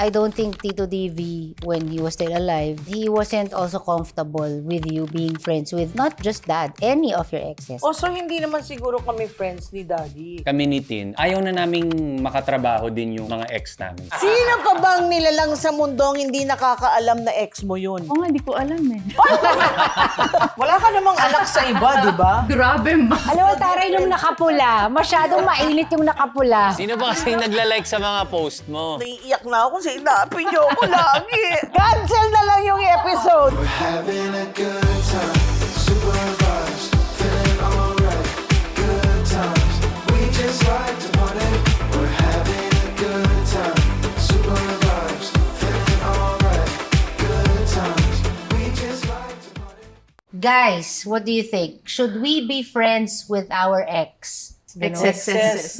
I don't think Tito DV, when he was still alive, he wasn't also comfortable with you being friends with not just that, any of your exes. O, so hindi naman siguro kami friends ni Daddy. Kami ni Tin, ayaw na naming makatrabaho din yung mga ex namin. Sino pa bang nilalang sa mundong hindi nakakaalam na ex mo yun? Oo nga, hindi ko alam eh. Wala ka namang anak sa iba, di ba? Grabe ma. Alam mo, taray nung nakapula. Masyadong mainit yung nakapula. Sino ba kasi nagla-like sa mga post mo? Naiiyak na ako kasi inapin niyo ako lagi. Cancel na lang yung episode. We're having a good time, super vibes, feeling alright, good times. We just like to party. We're having a good time, super vibes, feeling alright, good times. We just like to party. Guys, what do you think? Should we be friends with our ex? Excesses.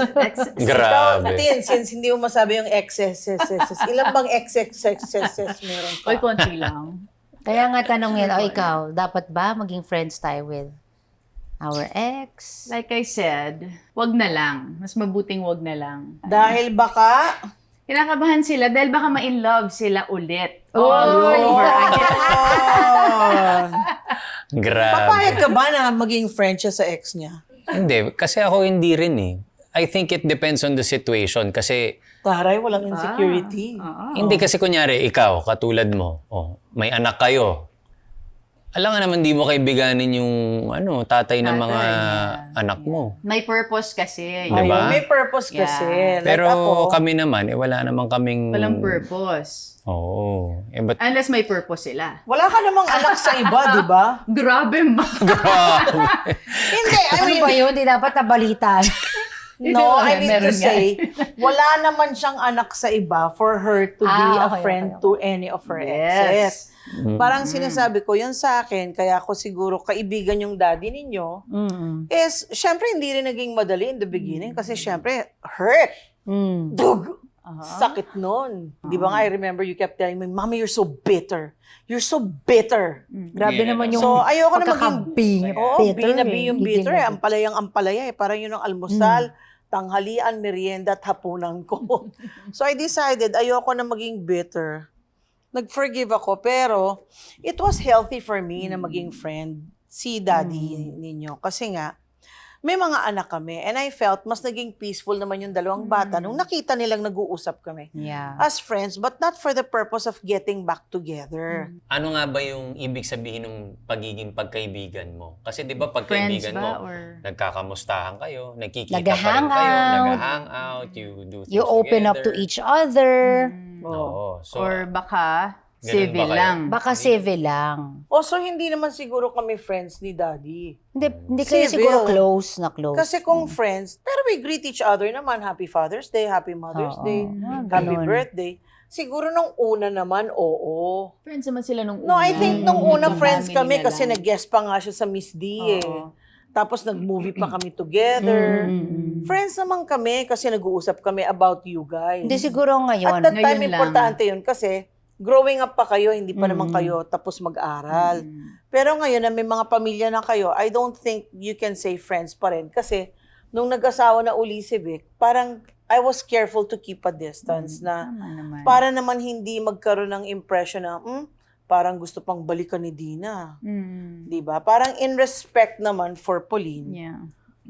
Grabe. Tin, since hindi mo masabi yung excesses, ilan bang excesses meron Oy, pa? konti lang. Kaya nga tanongin, ikaw, dapat ba maging friends tayo with our ex? Like I said, wag na lang. Mas mabuting wag na lang. Dahil baka... Kinakabahan sila dahil baka ma-in love sila ulit. Oh, All over again. Grabe. Papayag ka ba na maging friend siya sa ex niya? Hindi, kasi ako hindi rin eh. I think it depends on the situation kasi Taray, walang insecurity. hindi kasi kunyari ikaw, katulad mo, may anak kayo. Alam nga naman di mo kaibiganin yung tatay ng mga anak mo. May purpose kasi. Diba? Ayun, may purpose kasi. Like Pero ako, kami naman, wala namang kaming... Walang purpose. Oo. But Unless may purpose sila. wala ka namang anak sa iba, di ba? Grabe ma. Hindi, I Ano mean, ba yun? Di dapat nabalitan. no, I mean to Meron nga say, wala naman siyang anak sa iba for her to be a okay, friend okay. to any of her exes. Parang sinasabi ko, yun sa akin, kaya ako siguro kaibigan yung daddy ninyo, is, syempre, hindi rin naging madali in the beginning kasi syempre, hurt. Dug! Sakit nun. Di ba nga, I remember you kept telling me, Mommy, you're so bitter. You're so bitter. Grabe Yeah. naman yung So, ayoko na maging... pagkakabi. Oo, Bitter B na B eh. yung Gigil bitter eh. na Ampalayang ampalaya eh. Parang yun ang almusal, tanghalian, merienda at hapunan ko. So, I decided, ayoko na maging bitter. Nag-forgive ako, pero it was healthy for me na maging friend si daddy ninyo. Kasi nga, may mga anak kami and I felt mas naging peaceful naman yung dalawang bata nung nakita nilang nag-uusap kami Yeah. as friends but not for the purpose of getting back together. ano nga ba yung ibig sabihin ng pagiging pagkaibigan mo? Kasi di ba pagkaibigan Friends ba mo, or... nagkakamustahan kayo, nagkikita pa rin Nag-hang kayo, out. nag-hangout, you do things You open up to together. each other. Oo. So, Or baka Ganun civil ba kayo? lang. Baka civil lang. O so hindi naman siguro kami friends ni daddy. Hindi kayo Civil. siguro close na close. Kasi kung friends, pero we greet each other naman. Happy Father's Day, Happy Mother's Oo. Day, Happy Ganun. birthday. Siguro nung una naman, oo. Friends naman sila nung No, I think nung una Yung friends family kami na kasi lang. nag-guest pa nga siya sa Miss D eh. Oo. Tapos nag-movie pa kami together. Friends naman kami kasi nag-uusap kami about you guys. Hindi siguro ngayon. At that time, Ngayon lang. importante yun kasi growing up pa kayo, hindi pa naman kayo tapos mag-aral. Pero ngayon na may mga pamilya na kayo, I don't think you can say friends pa rin. Kasi nung nag-asawa na uli si Vic, parang I was careful to keep a distance na Tama naman. para naman hindi magkaroon ng impression na parang gusto pang balikan ni Dina. Mm. 'Di ba? Parang in respect naman for Pauline. Yeah.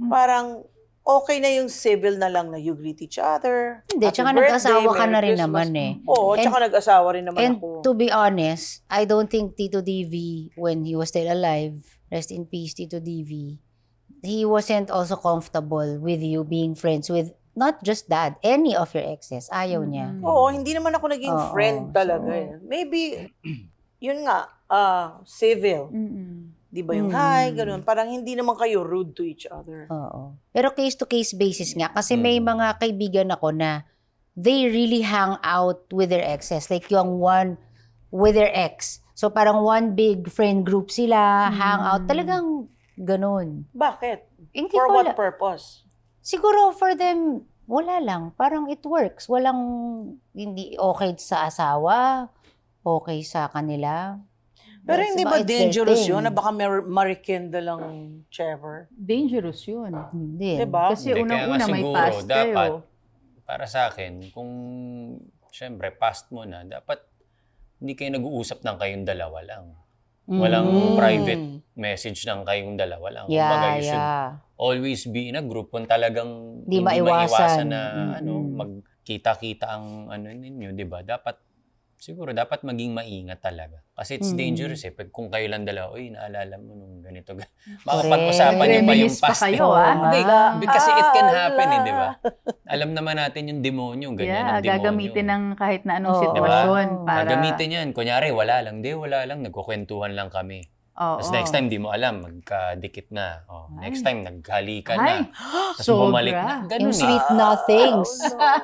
Parang okay na yung civil na lang na you greet each other. Hindi, Happy tsaka birthday, nag-asawa ka Merry na rin Christmas. naman eh. Oo, And- tsaka nag-asawa rin naman And ako. to be honest, I don't think Tito DV, when he was still alive, rest in peace, Tito DV, he wasn't also comfortable with you being friends with not just that, any of your exes. Ayaw niya. Oo, hindi naman ako naging Oo, friend talaga so- eh. Maybe, yun nga, civil. Di ba yung hi, ganun. Parang hindi naman kayo rude to each other. Oo. Pero case-to-case basis nga. Kasi may mga kaibigan ako na they really hang out with their exes. Like yung one with their ex. So parang one big friend group sila, hang out. Talagang ganun. Bakit? Hindi For ko what la- purpose? Siguro for them, wala lang. Parang it works. Walang hindi okay sa asawa, okay sa kanila. Pero That's hindi ba- ba it's their dangerous thing. yun na baka marikenda lang Trevor? Dangerous yun. Hindi. Diba? Kasi Hindi, kaya nga unang-una may siguro, past dapat, kayo. para sa akin, kung syempre, past mo na, dapat hindi kayo nag-uusap ng kayong dalawa lang. Walang private message ng kayong dalawa lang. Kumbaga, Yeah, you should yeah. always be in a group kung talagang Di hindi maiwasan. maiwasan na magkita-kita ang ninyo, 'di ba? Siguro dapat maging maingat talaga. Kasi it's dangerous pag kung kayo lang dalawa, naalala mo nung ganito. Makapag-usapan niyo pa yung Reminisce pa past. kayo, Hindi, kasi it can happen di ba? Alam naman natin yung demonyo, ganyan Yeah, ang demonyo. gagamitin ng kahit na anong Oo. sitwasyon Diba? para... Gagamitin yan. Kunyari, wala lang, nagkukwentuhan lang kami. Oo. Tapos next time, di mo alam, magkadikit na. Next time, naghalikan Ay, na. Tapos sobra. bumalik na. Ganun Yung sweet nothings.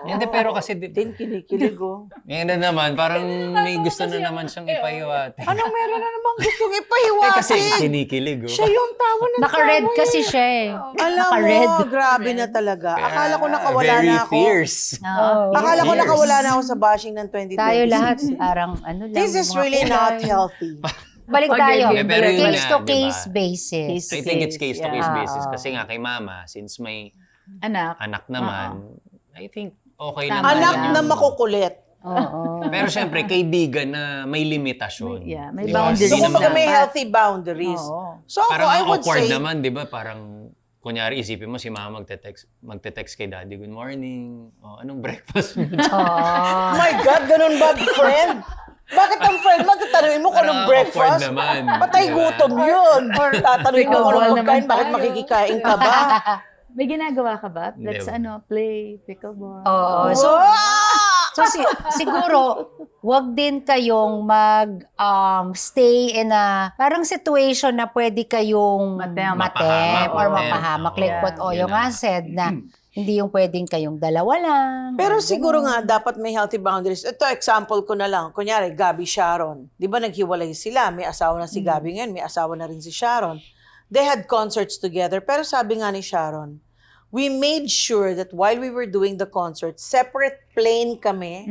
Hindi, pero kasi, Din kinikilig, oh. ngayon na naman, parang may gusto na naman siyang ipahiwati. Anong meron na namang gustong ipahiwatin? Kasi kinikilig. Siya yung tawa ng Naka-red kasi siya eh. Alam Naka-red. mo, grabe na talaga. Akala ko nakawala very na ako. fierce. Oo. Akala ko Fierce. nakawala na ako sa bashing ng 2020. Tayo lahat, parang ano lang. This is mga really kulay. not healthy. Balik Pag tayo. ganyan, pero yun Case nga, to diba? case basis. I think it's case-to-case Yeah. basis. Kasi nga kay mama, since may Anak. anak naman, I think okay lang. Tama Anak naman na yun. makukulit. Oo. Pero syempre, kaibigan na may limitasyon. Yeah, may Di ba? boundaries So, Hindi kumbaga naman- may healthy boundaries. Oo. So, ako, Parang I ang would awkward say, naman, di ba? Parang, kunyari, isipin mo si mama magte-text kay daddy, good morning, anong breakfast mo? oh my God, ganun ba, friend? Bakit ang friend mo, tatanungin mo kung Parang anong breakfast? awkward naman. Patay Diba? gutom yun. Or tatanungin mo kung Pickleball anong pagkain, naman bakit tayo. makikikain ka ba? May ginagawa ka ba? Let's Hindi. play pickleball. Oo. So siguro, wag din kayong stay in a parang situation na pwede kayong Mapahamak or or mapahamak. Like Yeah. what Oyo Yun nga na. said na hindi yung pwedeng kayong dalawa lang. Pero siguro nga, dapat may healthy boundaries. Ito, example ko na lang. Kunyari, Gabby Sharon. Di ba naghiwalay sila? May asawa na si Gabby ngayon, may asawa na rin si Sharon. They had concerts together. Pero sabi nga ni Sharon, we made sure that while we were doing the concert, separate plane kami,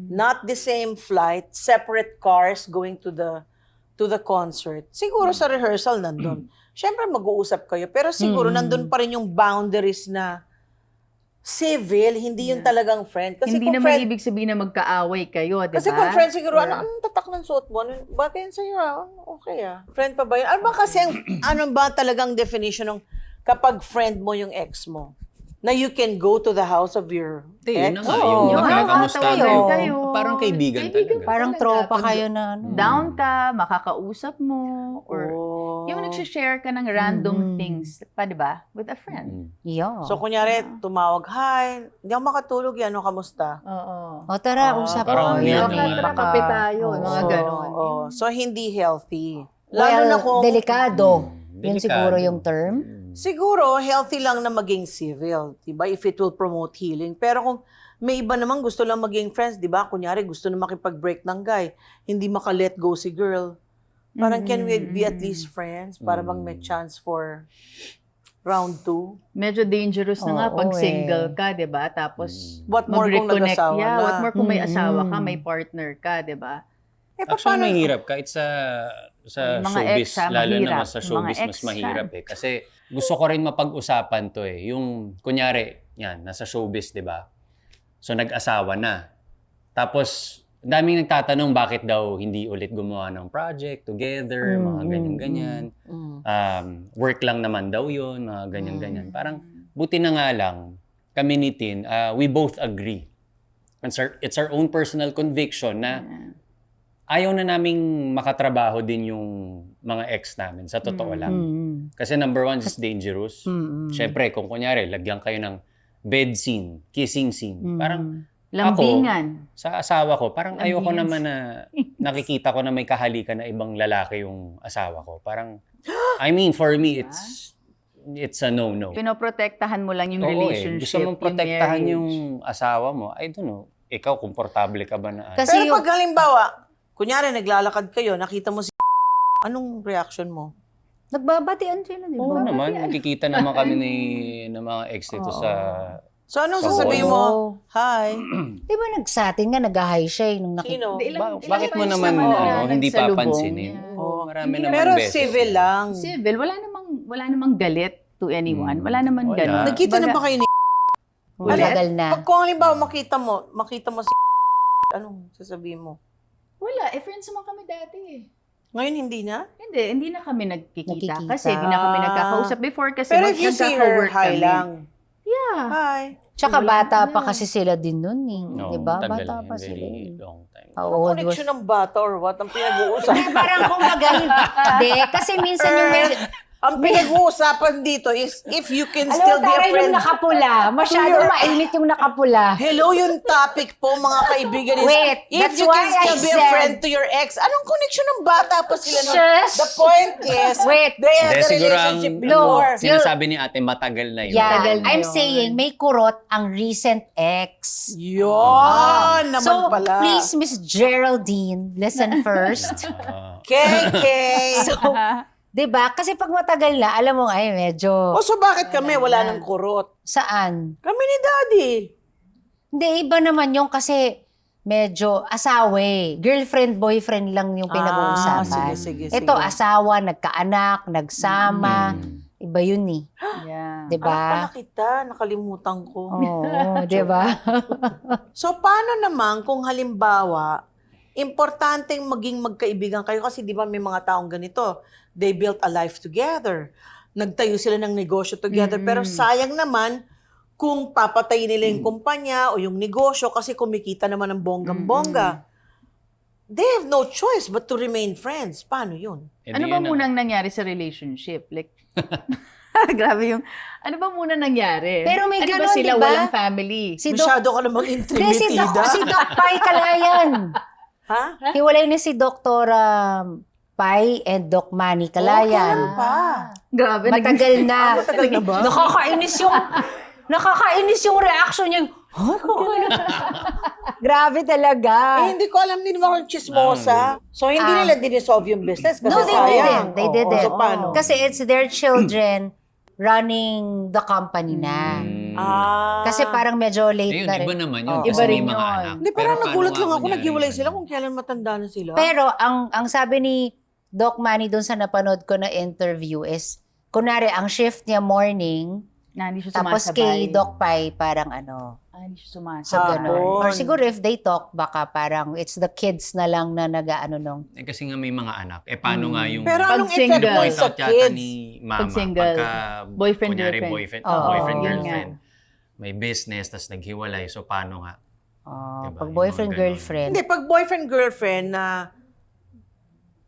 not the same flight, separate cars going to the concert. Siguro sa rehearsal nandun. Siyempre mag-uusap kayo, pero siguro nandun pa rin yung boundaries na civil, hindi yung talagang friend. Kasi Hindi kung naman friend, ibig sabihin na magkaaway kayo, di ba? kasi kung friend siguro, Or- anong tatak ng suot mo? Bakit yan sa'yo? Okay Friend pa ba yun? Ano ba kasi, ano ba talagang definition ng kapag friend mo yung ex mo? Na you can go to the house of your Hindi, ex? yun na nga. Oo, Yung nakakatawa magkakamusta yun. kayo. Parang kaibigan talaga. Parang talaga. tropa Pag kayo na ano. Down ka, makakausap mo, or Oh. yung nagsishare ka ng random things, pa, di ba? With a friend. Yeah. So, kunyari, tumawag, hi, hindi ako makatulog yan, ano, kamusta? Oo. O tara, Ah, usap parang ko. weird Baka naman. tara kape tayo, Oo. mga ganon. So, hindi healthy. Well, na kung, delikado. Yun Delikado. siguro yung term. siguro, healthy lang na maging civil, diba? If it will promote healing. Pero kung may iba naman gusto lang maging friends, diba? Kunyari, gusto na makipag-break ng guy, hindi maka-let go si girl. Parang can we be at least friends para bang may chance for round 2? Medyo dangerous na nga Oo, pag eh. single ka, di ba? Tapos What more kung mag-reconnect. nag-asawa Yeah, na? what more kung may asawa ka, Mm. may partner ka, di ba? Actually, mahirap. Kahit sa Mga showbiz, ex, lalo mahirap. naman sa showbiz, Mga mas ex mahirap eh. Kasi gusto ko rin mapag-usapan to eh. Yung, kunyari, yan, nasa showbiz, di ba? So, nag-asawa na. Tapos, daming nagtatanong bakit daw hindi ulit gumawa ng project together, mga ganyan-ganyan. Work lang naman daw yun, mga ganyan-ganyan. Parang, buti na nga lang, kami ni Tin, we both agree. It's our own personal conviction na ayaw na naming makatrabaho din yung mga ex namin, sa totoo lang. Kasi number one, it's dangerous. Siyempre, kung kunyari, lagyan kayo ng bed scene, kissing scene. Parang, Lambingan. sa asawa ko, parang ayoko Ambience. naman na nakikita ko na may kahalikan na ibang lalaki yung asawa ko. Parang, I mean, for me, it's a no-no. Pinoprotektahan mo lang yung Oo relationship. Gusto mong yung protektahan marriage. yung asawa mo. I don't know. Ikaw, komportable ka ba na? Kasi Pero yung, pag halimbawa, kunyari naglalakad kayo, nakita mo si anong reaction mo? nagbabatian sila, di Oo ba? naman, nakikita naman kami ng mga ex dito sa... So, anong Sa sasabihin mo? Oo. Hi. Di ba nagsatin nga, nag-hi siya nung nakita? Sino? Bakit mo times naman na hindi nagsalubong. papansinin? Yeah. Oo, marami Hindi naman Pero beses. civil lang. Civil, wala namang galit to anyone. Wala naman Wala. ganon. Nagkita na ba kayo ni Matagal na. Pag kung halimbawa makita mo si Anong sasabihin mo? Wala, friends naman kami dati eh. Ngayon hindi na? Hindi na kami nagkikita. Nagkikita. Kasi hindi na kami nagkakausap before kasi Pero if you see her, nagkaka-work hi kami. lang. Yeah. Hi. Tsaka Wala bata na. pa kasi sila din nun eh. No, Diba? tagal Bata eh, pa sila very eh. long time. How Anong old was... connection ng bata or what? Ang pinag-uusapan. Hindi, parang kumbaga, hindi. Kasi minsan yung medyo... Ang pinag-uusapan dito is if you can Alam still mo, be a taray friend. yung nakapula. Masyadong mainit yung nakapula. Hello, yung topic po, mga kaibigan. Is Wait, if that's you why can still I be a said- friend to your ex, anong connection ng bata pa sila? nun? Shush. The point is, Wait. they had Hindi, a siguro ang relationship No. before. sinasabi ni ate, matagal na yun. Yeah, Tagal na I'm yun. saying may kurot ang recent ex. Yun naman So, pala. please, Miss Geraldine, listen first. KK. So, 'di ba? Kasi pag matagal na, alam mo ay medyo O so bakit kami wala nang kurot? saan? Kami ni Daddy. Hindi, iba naman yung kasi medyo asawa eh. Girlfriend, boyfriend lang yung pinag-uusapan. sige. Ito, asawa, nagkaanak, nagsama. Mm. Iba yun eh. Yeah. 'Di Anak pala ba? kita, nakalimutan ko. Oo, 'di ba? So, paano naman kung halimbawa, importanteng maging magkaibigan kayo kasi di ba may mga taong ganito, they built a life together. Nagtayo sila ng negosyo together. Pero sayang naman kung papatayin nila yung kumpanya o yung negosyo kasi kumikita naman ng bonggang-bongga. They have no choice but to remain friends. Paano yun? Eh, Ano di ba yan munang nangyari sa relationship? Like, grabe yung, ano ba muna nangyari? Pero may ano ba ganon, sila di ba? walang family? Si Doc, Masyado ka namang Hindi, intrimitida. si Doc Pai Kalayan. Ha? Hiwalay ni si Dr. Pai and Doc Manny Oh, kailan Kalayan. pa? Grabe. Matagal na. Matagal na ba? Nakakainis yung reaction niya. Huh? Grabe talaga. Eh, hindi ko alam, hindi naman akong chismosa. So, hindi nila dinisolve yung business kasi No, they sayang. didn't. They Oo, didn't. So, paano? Kasi it's their children running the company na. Kasi parang medyo late Ayun, na rin. iba naman yun. Oo. Kasi Iba may rin mga yun. anak. Hindi, parang Pero nagulat paano lang nga ako, kunyari naghiwalay yun? sila kung kailan matanda na sila. Pero ang sabi ni Doc Manny doon sa napanood ko na interview is, kunwari, ang shift niya morning, Na, hindi siya tapos sumasabay. kay Doc Pai, parang ano, Hindi siya sumasabay. so ganun. Hapon. Or siguro if they talk, baka parang it's the kids na lang na nag-ano nung. Eh, kasi nga may mga anak. Eh, paano nga yung... Pero Pag anong single. effect mo point sa out yata kids? ni mama. Pag single. Pagka, Boyfriend, kunyari, girlfriend. Oo, boyfriend, yun girlfriend. May business, tas naghiwalay. So, paano nga? Diba? Pag Yung boyfriend, mga ganun. girlfriend. Hindi, pag boyfriend-girlfriend na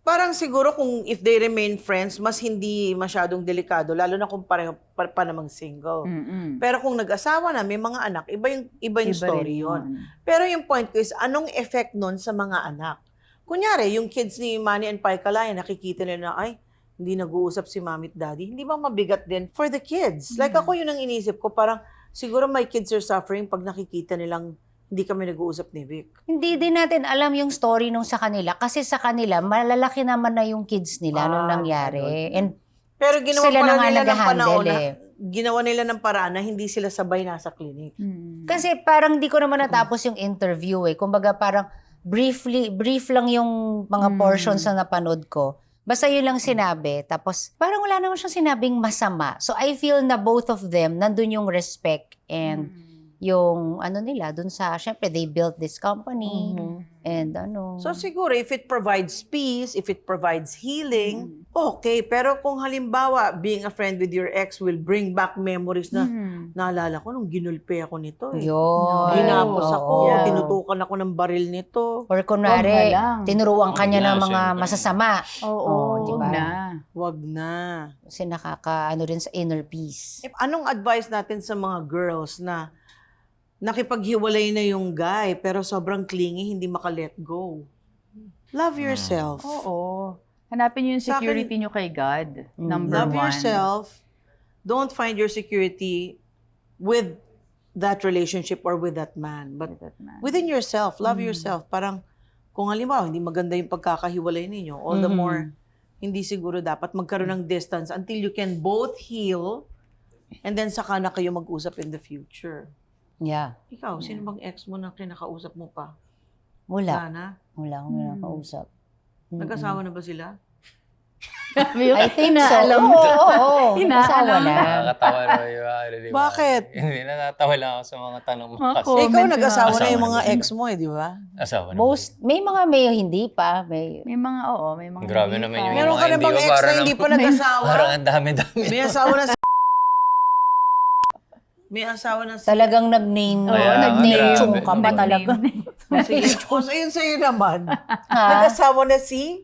parang siguro kung if they remain friends, mas hindi masyadong delikado, lalo na kung pareho pa namang single. Mm-mm. Pero kung nag-asawa na, may mga anak, iba yung Iba story rin yun. Pero yung point ko is, anong effect nun sa mga anak? Kunyari, yung kids ni Manny and Pai Kalayan, nakikita nila na, ay, hindi nag-uusap si Mami at Daddy. Hindi ba mabigat din for the kids? Like ako yun ang inisip ko, parang siguro my kids are suffering pag nakikita nilang hindi kami nag-uusap ni Vic. Hindi din natin alam yung story nung sa kanila. Kasi sa kanila, malalaki naman na yung kids nila nung nangyari. And Pero ginawa Sila pala na nga nila ng nag-handle panahon na, eh. ginawa nila ng paraan na hindi sila sabay nasa clinic. kasi parang di ko naman natapos yung interview eh. Kumbaga parang brief lang yung mga portions na napanood ko. Basta yun lang sinabi. Tapos parang wala naman siyang sinabing masama. So I feel na both of them, nandun yung respect and yung ano nila, dun sa, syempre they built this company and ano. So siguro if it provides peace, if it provides healing, okay. Pero kung halimbawa, being a friend with your ex will bring back memories na naalala ko nung ginulpe ako nito eh. yun. Ginapos ako, Yeah. tinutukan ako ng baril nito. Or kunwari, Wag na lang. tinuruan kanya Wag na, ng mga syempre. masasama. Oo, di wag ba? na. Wag na. Kasi nakaka-ano rin sa inner peace. Anong advice natin sa mga girls na nakipaghiwalay na yung guy pero sobrang clingy, hindi maka-let go? Love yourself. Oo. Hanapin niyo yung Sa akin- security niyo kay God. Number Love one. yourself. Don't find your security with that relationship or with that man. But With that man. within yourself, love yourself. Parang kung halimbawa, hindi maganda yung pagkakahiwalay ninyo, all the more, hindi siguro dapat magkaroon ng distance until you can both heal and then saka na kayo mag-usap in the future. Yeah. Ikaw, sino bang ex mo na kinakausap mo pa? Wala. Wala na? Wala akong nakausap. Nag-asawa na ba sila? I think so. Inaalam Oo, mo. oo. Inaalam Asawa na. Nakakatawa na yung ano, di ba? Bakit? Hindi, natatawa lang ako sa mga tanong mo Mga kasi. comment Ikaw na. nag-asawa na Asawa yung na mga ba? ex mo di ba? Asawa na. May hindi pa. May May mga, oo, may mga Grabe hindi naman pa. yung Meron mga ka na hindi bang pa, ex para na hindi naman- pa nag-asawa? Parang ang dami-dami. May asawa na May asawa na talagang nag-name. Oo, Kaya, nag-name. Chong ka pa Nag-name. talaga. Sige, kung ayun sa'yo naman. Ha? Nag-asawa na si?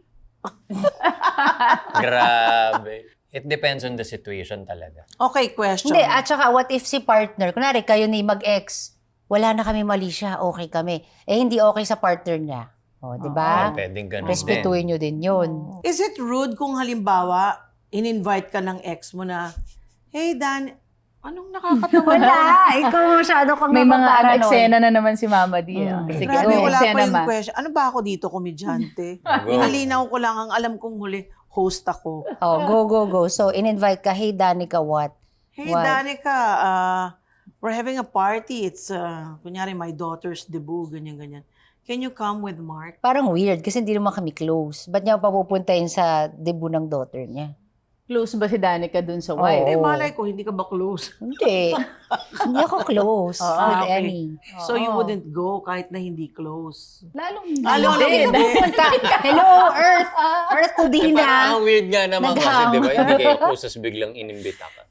Grabe. It depends on the situation talaga. Okay, question. Hindi, at saka what if si partner, kunwari kayo ni mag-ex, wala na kami mali siya, okay kami. Eh, hindi okay sa partner niya. O, di ba? Pwedeng ganun Respetuhin nyo din yun. Is it rude kung halimbawa, in-invite ka ng ex mo na, hey Dan, anong nakakatawa na? Ikaw masyado kang May mga napaparanoid. eksena na naman si Mama D. Sige, Grabe, go. wala pa Eksena yung ma. question. Ano ba ako dito, komedyante? Go. Inalinaw ko lang, ang alam kong huli, host ako. Oh, go. So, in-invite ka, hey, Danica, what? Hey, What? Danica, we're having a party. It's, kunyari, my daughter's debut, ganyan-ganyan. Can you come with Mark? Parang weird kasi hindi naman kami close. Ba't niya papupuntahin sa debut ng daughter niya? Close ba si Danica dun sa wife? Eh, Oo. malay ko, hindi ka ba close? Hindi. Hindi ako close with okay. any. So you Oo. wouldn't go kahit na hindi close. Lalong Lalo hindi. hindi. Hello, Earth! Earth to din Parang ang na. weird nga naman kasi, Nagham. di ba? Hindi kayo close, tas biglang inimbita ka.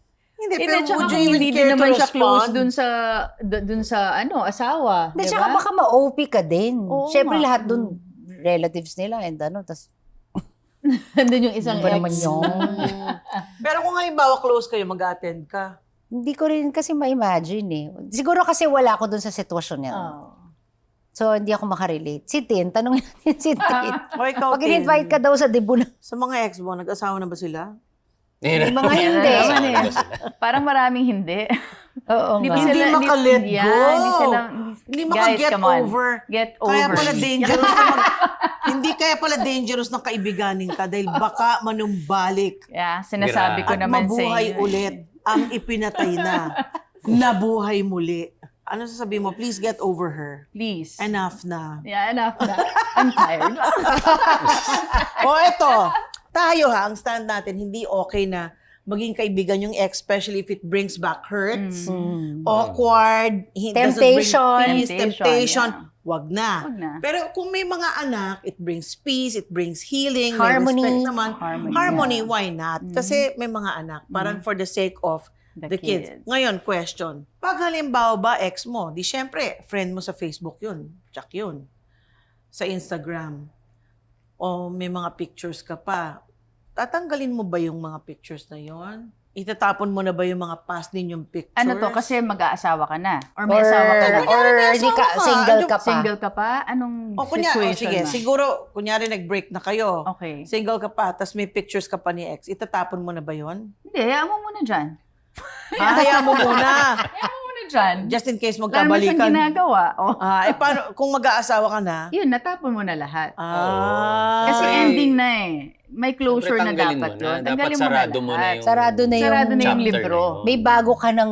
Hindi, Hindi, pero tsaka would you kung even hindi din care to naman siya close respond? dun sa asawa. Hindi, Di tsaka ba? baka ma-OP ka din. Oo Siyempre nga. lahat dun, relatives nila and tas Nandun yung isang Ano ba ex. naman yun? Pero kung halimbawa close kayo, mag-attend ka. Hindi ko rin kasi ma-imagine eh. Siguro kasi wala ako dun sa sitwasyon niya. Oh. So, hindi ako makarelate. Si Tin, tanongin natin si Tin. O ikaw, Pag in-invite ka daw sa debut ng Sa mga ex mo, nag-asawa na ba sila? May mga hindi. Naman eh. Parang maraming hindi. Oo Hindi nga. ba Hindi sila- maka-let yeah, go. Hindi sila, Hindi guys, maka-get come on. over. Get Kaya over. pala dangerous na hindi kaya pala dangerous ng kaibiganin ka dahil baka manumbalik Yeah, sinasabi ko at naman sa mabuhay inyo. ulit ang ipinatay na. Nabuhay muli. Ano sasabihin mo? Please get over her. Please. Enough na. Yeah, enough na. I'm tired. O eto, tayo ha, ang stand natin, hindi okay na maging kaibigan yung ex, especially if it brings back hurts, awkward, Temptation. temptation. Yeah. Wag na. Wag na. Pero kung may mga anak, it brings peace, it brings healing, Harmony. may respect naman. Harmony, Why not? Kasi may mga anak, parang for the sake of the kids. kids. Ngayon, question. Pag halimbawa ba ex mo, di syempre, friend mo sa Facebook yun, check yun. Sa Instagram. O may mga pictures ka pa. Tatanggalin mo ba yung mga pictures na yon? Itatapon mo na ba yung mga past ninyong pictures? Ano to? Kasi mag-aasawa ka na. Or may Or, asawa ka na. or may hindi ka, asawa ka. single ka pa. Single ka pa? Anong O kunya, o situation sige, na? siguro, kunyari nag-break na kayo. Okay. Single ka pa, tapos may pictures ka pa ni ex. Itatapon mo na ba yon? Hindi, hayaan mo muna dyan. Hayaan mo muna. Hayaan mo muna dyan. Just in case Wala naman siyang magkabalikan. ginagawa. Oh. Paano, kung mag-aasawa ka na? Yun, natapon mo na lahat. Kasi Kasi ending na eh. May closure na Siyempre, tanggalin dapat mo na. yun. Dapat Tanggalin mo na sarado mo na lahat. yung... Sarado na yung, Sarado na yung chapter libro. na yun. May bago ka ng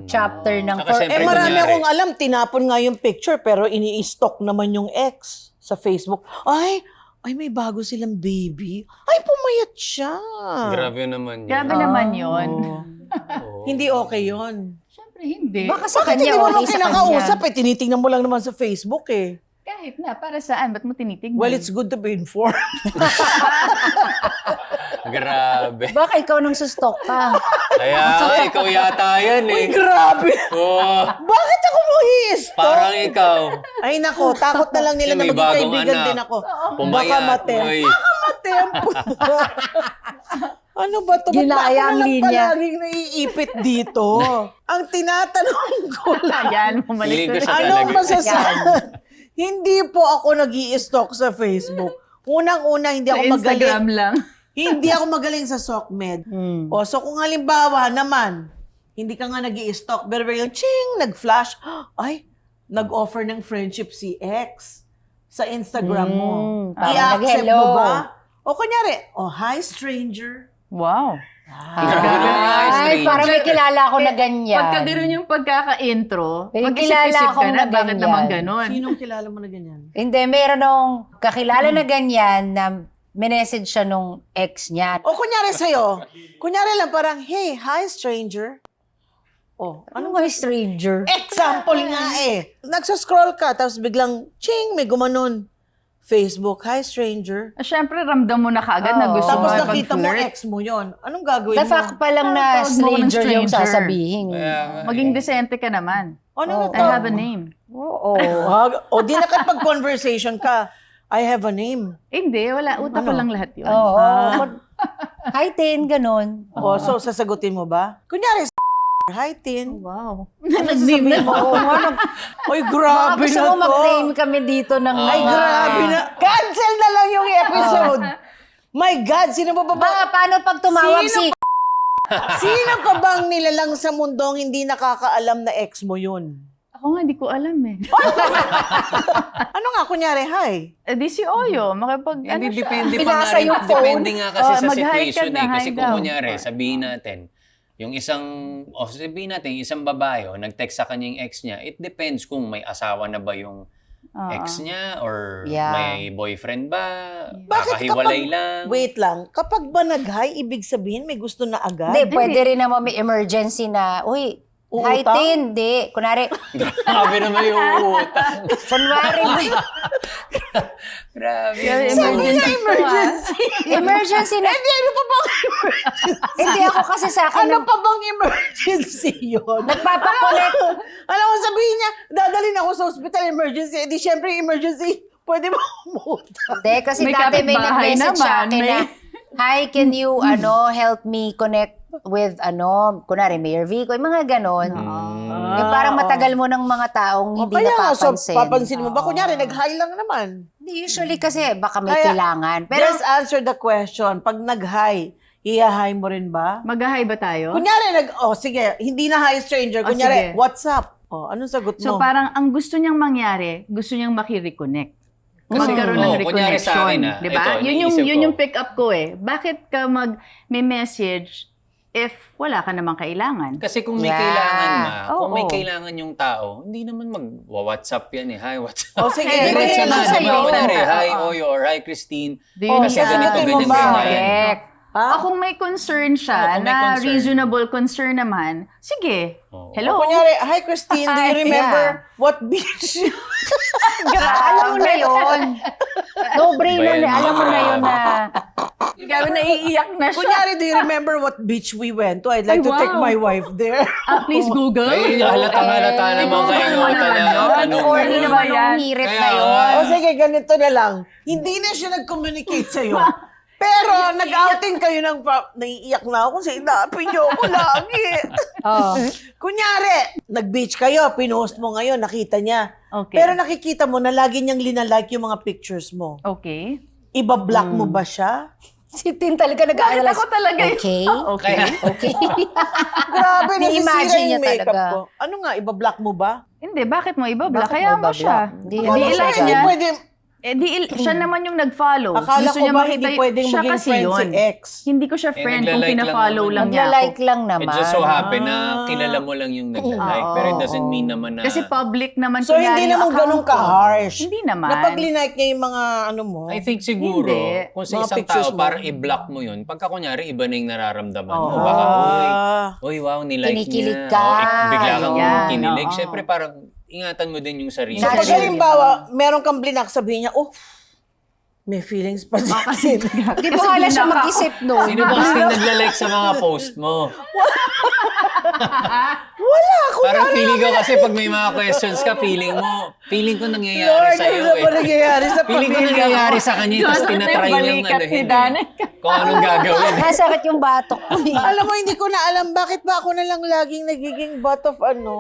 chapter ng Saka for syempre, Eh, marami kunyari. akong alam, tinapon nga yung picture, pero ini-stalk naman yung ex sa Facebook. Ay, may bago silang baby. Ay, pumayat siya. Grabe naman yun. Grabe naman yun. Oo. Hindi okay yon. Siyempre, hindi. Baka sa Bakit hindi kanya, mo okay lang sa kinakausap kanya. Tinitingnan mo lang naman sa Facebook eh. Kahit na, para saan? Ba't mo tinitignan? Well, it's good to be informed. Grabe. Baka ikaw nang sustok ka. Kaya ikaw yata yan eh. Grabe! Oo. Bakit ako mo i-stalk? Parang ikaw. Ay nako, takot na lang nila na May maging bagong kaibigan anak. din ako. Baka Pumayat. matempo. Uy. Matempo. Ano ba ito? Ba't Ginaya ba ako ang na lang linya. palaging naiipit dito? Ang tinatanong ko lang, Ayan, bumalik Feeling ko tuloy. siya anong talaga. masasabi? Hindi po ako nag-i-stalk sa Facebook. Unang-una, hindi Sa ako magaling. Instagram lang. Hindi ako magaling sa SOCMED. Hmm. O, so kung halimbawa naman, hindi ka nga nag-i-stalk, pero yung ching, nag-flash, ay, nag-offer ng friendship si X sa Instagram mo. parang I-accept nag-hello. mo ba? O kunyari, hi stranger. Wow. Ay, parang may kilala ako na ganyan. Pagka gano'n yung pagkaka-intro, May mag-isip-isip kilala ka akong na, na bakit ganyan. naman gano'n? Sinong kilala mo na ganyan? Hindi, meron akong kakilala na ganyan na minessage siya nung ex niya. O kunyari sa'yo, kunyari lang parang, hey, hi stranger. Oh, Ano nga yung stranger? example nga eh. Nagsascroll ka, tapos biglang, ching, may gumanon. Facebook, hi stranger. Siyempre, ramdam mo na kaagad na Oo. gusto mo Tapos nakita mo mag-flirt. ex mo yon. Anong gagawin The mo? fact pa lang na Tawag mo ko ng stranger yung stranger. sasabihin. Kaya nga Maging eh. decente ka naman. Ano I have a name. Oo. O di nakapag-conversation ka. I have a name. Hindi, wala. Utak ko lang lahat yun. Oo. Hi, Tin, ganun. O, so sasagutin mo ba? Kunyari, hi Tin. Wow. Ano Nag-name na. sasabihin mo? Oo nga, Oy, grabe Gusto na mo to. mag-name kami dito ng Ay, grabe na. Cancel na lang yung episode. My God, sino ba ba? Paano pag tumawag Sino si... Sino pa bang nilalang sa mundong hindi nakakaalam na ex mo yun? Ako nga, hindi ko alam eh. Ano nga, kunyari, hi. Di si Oyo, makipag, Hindi, siya? depende pa Pinasa nga rin. yung phone. Depende nga kasi Oh, sa mag-hi ka situation na, eh. Kasi hi kung daw. kunyari, sabihin natin, yung sabihin natin, isang babae, nag-text sa kanya yung ex niya, it depends kung may asawa na ba yung Oo. ex niya or Yeah. may boyfriend ba, Bakit kakahiwalay lang. Wait lang, kapag ba nag-hi, ibig sabihin may gusto na agad? Hindi, pwede rin naman may emergency na, uy, hi, Uutang? Tin, di. Kunwari, Grabe naman yung utang. kunwari, may Grabe. Kaya yung emergency. Emergency. emergency na. Hindi, ano pa bang emergency? Hindi ako kasi sa akin, Ano pa bang emergency yun? nagpapakonect. Alam mo, sabihin niya, dadalhin ako sa hospital emergency. Eh di syempre emergency, pwede ba umuta? Hindi, kasi May dati may kapitbahay nag-message sa naman, akin na, hi, can you, help me connect with, kunwari, Mayor Vico, yung mga ganon. Yung parang matagal mo ng mga taong hindi Kaya nga, so napapansin. papansin mo ba? Kunyari, nag-hi lang naman. Usually kasi baka may Kaya, kailangan. Pero Just answer the question. Pag nag-hi, i-hi mo rin ba? Mag-hi ba tayo? Kunyari, sige, hindi na hi stranger. Oh, Kunyari, sige. what's up? Anong sagot mo? So parang ang gusto niyang mangyari, gusto niyang maki-reconnect. Magkaroon ng kunyari sa reconnection, akin, 'di ba? ito, Yun yung naisip ko. pick up ko eh. Bakit ka may message if wala ka namang kailangan? Kasi kung may Yeah. kailangan kung may Oo. kailangan yung tao, hindi naman mag-WhatsApp yan eh. Hi, what's up? O sige, Eh, Diretso depende na, sa'yo. di ba? Kunyari, hi, Oo. Oyo, or hi, Christine. Do you Kasi need ganito, sagutin mo ganyan, ba? ganyan. correct. Ha? Kung may concern siya, kung may na concern. reasonable concern naman, sige. Oo. Hello? Kunyari, hi Christine, do you Hi, remember what beach? Alam mo na yun. No-brainer Ba yan? na. Alam mo na yun na. Grabe, naiiyak na siya. Kunyari, do you remember what beach we went to? I'd like Ay, to take wow. my wife there. Please Google. Ay, halatang-halata naman kayo. Google mo naman yun. Corny Ano naman ba yan? yung hirit Kaya na yun. nga. O sige, ganito na lang. Hindi na siya nag-communicate sa'yo. Pero nag-outing kayo ng naiiyak na ako kasi inapin niyo ako lagi. Oh. Kunyari, nag-beach kayo, pinost mo ngayon, nakita niya. Okay. Pero nakikita mo na lagi niyang linalike yung mga pictures mo. Okay. Iba-block mo ba siya? Si Tin talaga nag-aalala. Bakit ako talaga yun? Okay. Okay. Okay. Grabe, nasisira Ni-imagine niya yung makeup talaga. ko. Ano nga, iba-block mo ba? Hindi, bakit mo ibablock? Bakit Kaya mo mo ibablock? siya. Hindi Hindi yan Hindi ilike siya. niya. pwede. Siya naman yung nag-follow. Akala Gusto ko niya ba makita hindi pwedeng siya maging kasi friend si yun. ex? Hindi ko siya friend kung nagla-like lang pina-follow naman. lang niya ako. Magla-like lang It naman. just so happen na kilala mo lang yung nagla-like. Pero it doesn't mean naman na... Kasi public naman. So, kunyari hindi yung naman account ganun ko. ka-harsh. Hindi naman. Na pag linike niya yung mga ano mo. I think siguro, Hindi. kung sa Mga isang pictures tao, mo. para i-block mo yun, pagka kunyari, iba na yung nararamdaman mo. Oo. Baka, Ah. uy, wow, nilike Kinikilig niya. ka. Bigla kang Yan, kinilig. oo. Siyempre, parang ingatan mo din yung sarili. So, Sa pag sarili. halimbawa, meron kang blinak, sabihin niya, oh, may feelings pa siya. Di ba hala siya mag-isip nun? Sino ba kasi nagla-like sa mga post mo? Wala ako. Parang feeling ko kasi pag may mga questions ka, feeling ko nangyayari Lord, sa'yo ano ba eh. nangyayari sa Feeling ko pamilya mo? nangyayari sa kanya, tapos tinatry lang balikat ni anuhin Danek. kung anong gagawin. Nasakit yung batok ko eh. Alam mo, hindi ko na alam bakit ba ako na lang laging nagiging butt of ano.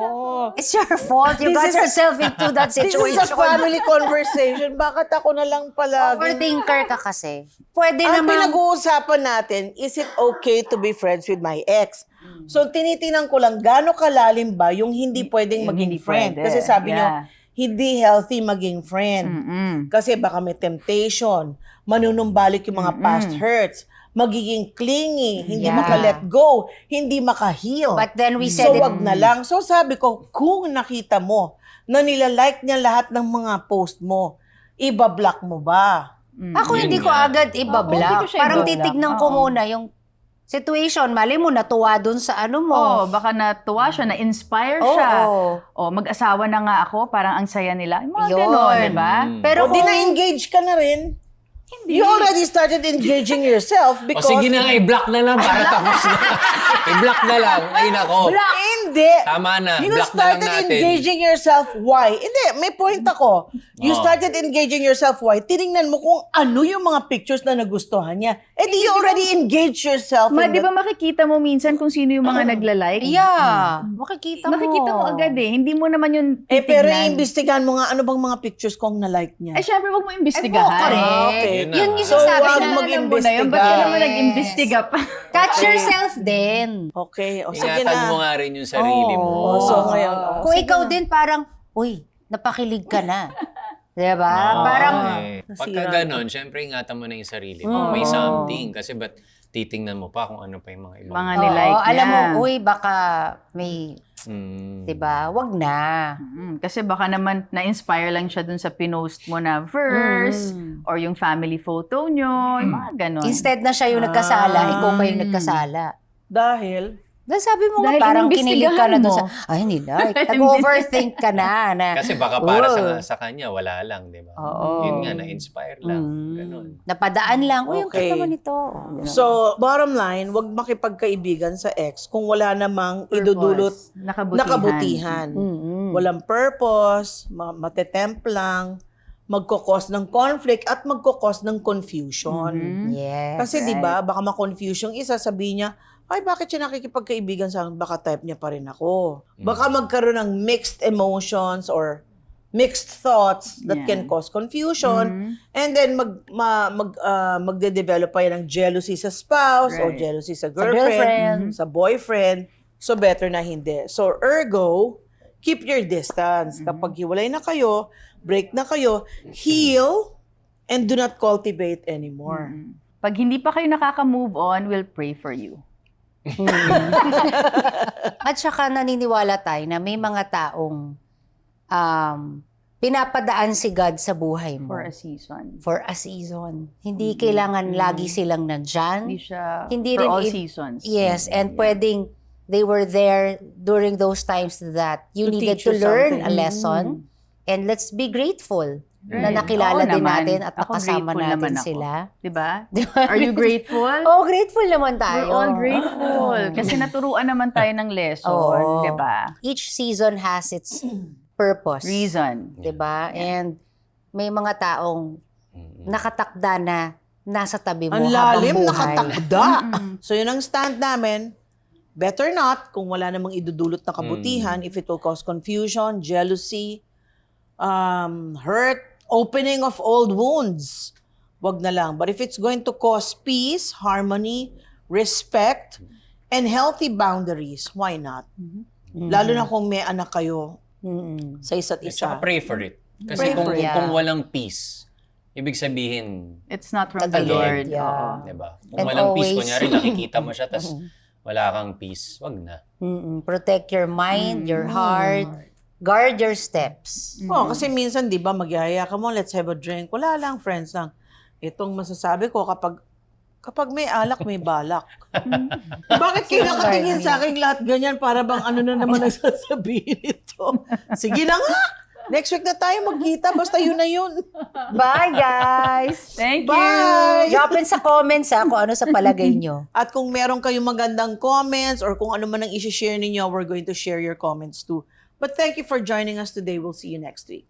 It's your fault. You This got is a- yourself into that This situation. is a family conversation. Bakit ako na lang palagi? Overthinker ka kasi. Pwede Ang naman. pinag-uusapan natin, is it okay to be friends with my ex? So, tinitingnan ko lang, gaano kalalim ba yung hindi pwedeng Yung maging hindi friend? pwede. Kasi sabi nyo, Yeah. hindi healthy maging friend. Mm-mm. Kasi baka may temptation, manunumbalik yung mga past hurts, magiging clingy, hindi Yeah. maka-let go, hindi maka-heal. But then we said So, it. wag na lang. So, sabi ko, kung nakita mo na nilalike niya lahat ng mga post mo, iba-block mo ba? Ako Yun hindi ko nga. agad Hindi ibablock. ko siya Parang ibablock. titignan ko Oo. muna yung situation. Mali mo, natuwa dun sa ano mo. Oh, baka natuwa siya, na-inspire Oo. siya. Oh, mag-asawa na nga ako, parang ang saya nila. Yung mga Yun. gano'n, di ba? Pero O di na-engage ka na rin. Hindi. You already started engaging yourself O because... sige na nga, i-block na lang para tapos na. I-block na lang. Ay nako. Hindi. Tama na. You Block na lang started natin. engaging yourself. Why? Hindi, may point ako. You Oh. started engaging yourself. Why? Tinignan mo kung ano yung mga pictures na nagustuhan niya. Eh di you already engaged yourself. Di ba makikita mo minsan kung sino yung mga nagla-like? Yeah. Makikita mo. Makikita mo agad eh. Hindi mo naman yun Eh pero titignan. iimbestigahan mo nga ano bang mga pictures kong na-like niya. Eh, syempre, huwag mo Ay, imbestigahan. correct. Okay. Yun na. Yun yung So, sinasabi wag na mag- Alam mo na yun, ba't ka naman Yes. nag-imbestiga pa? Catch yourself din. Okay, o sige Ingatan mo na. nga rin yung sarili mo. Oh, so ngayon, Kung ikaw din parang, uy, napakilig ka na. Diba? Oo, Parang, eh. Pagka Nasira. ganon, syempre ingatan mo na yung sarili mo. May Oo. something. Kasi ba't titingnan mo pa kung ano pa yung mga ibang... Mga oo, nilike niya. alam mo, uy, baka may, Mm. diba? Wag na. Kasi baka naman na-inspire lang siya dun sa pinost mo na verse or yung family photo nyo, yung mga ganon. Instead na siya yung nagkasala, ikaw pa yung nagkasala. Dahil, Dahil sabi mo nga, Dahil parang kinilig ka na doon sa, inimbestigahan ay, nilike. Nag-overthink ka na. Kasi baka para "Oh, sa kanya, wala lang, di ba? Oo. Yun nga, na-inspire lang. Mm. Ganon. napadaan lang. Uy, ang Okay. cute naman ito. so bottom line, wag makipagkaibigan sa ex kung wala namang idudulot nakabutihan. Mm-mm. Walang purpose, matetempt lang, magkokos ng conflict at magkokos ng confusion. Yes. Kasi 'di ba, baka ma-confuse yung isa, sabihin niya, ay bakit siya nakikipagkaibigan sa akin? Baka type niya pa rin ako. Baka magkaroon ng mixed emotions or mixed thoughts that Yeah. can cause confusion. And then magde-develop pa yan ng jealousy sa spouse or Right. jealousy sa girlfriend. girlfriend, sa boyfriend. So better na hindi. So ergo, keep your distance. Kapag hiwalay na kayo, break na kayo, heal and do not cultivate anymore. Pag hindi pa kayo nakaka-move on, we'll pray for you. At saka naniniwala tayo na may mga taong pinapadaan si God sa buhay mo. For a season. For a season. Hindi kailangan lagi silang nandyan. Hindi siya Hindi for rin all it- seasons. Yes, and pwedeng they were there during those times that you To needed teach to you learn something. a lesson. And let's be grateful na Right. nakilala Oo din naman. natin at Ako nakasama grateful natin naman ako. sila. Diba? Are you grateful? Oh, grateful naman tayo. We're all grateful. Kasi naturuan naman tayo ng lesson. Oo. Diba? Each season has its purpose. Reason. 'Di ba? And may mga taong nakatakda na nasa tabi mo Ang habang lalim, buhay. nakatakda. So yun ang stand namin. Better not kung wala namang idudulot na kabutihan if it will cause confusion, jealousy, hurt, opening of old wounds. Wag na lang. But if it's going to cause peace, harmony, respect, and healthy boundaries, why not? Lalo na kung may anak kayo Mm-mm. sa isa't At saka isa. pray for it. Kasi Pray kung, for it. kung walang peace, ibig sabihin, It's not from the Tagalit, Lord. yeah. Oo. di ba? And Kung walang peace, always- kunyari nakikita mo siya, tas wala kang peace, wag na. Mm-mm. Protect your mind, your heart. Guard your steps. Oo, kasi minsan, di ba, magyaya ka mo, let's have a drink. Wala lang, friends lang. Itong masasabi ko, kapag may alak, may balak. Bakit kayo nakatingin sa akin lahat ganyan para bang ano na naman nagsasabihin ito? Sige na nga! Next week na tayo magkita, basta yun na yun. Bye, guys! Thank Bye! Drop in sa comments kung ano sa palagay nyo. At kung meron kayong magandang comments or kung ano man ang isi-share ninyo, we're going to share your comments too. But thank you for joining us today. We'll see you next week.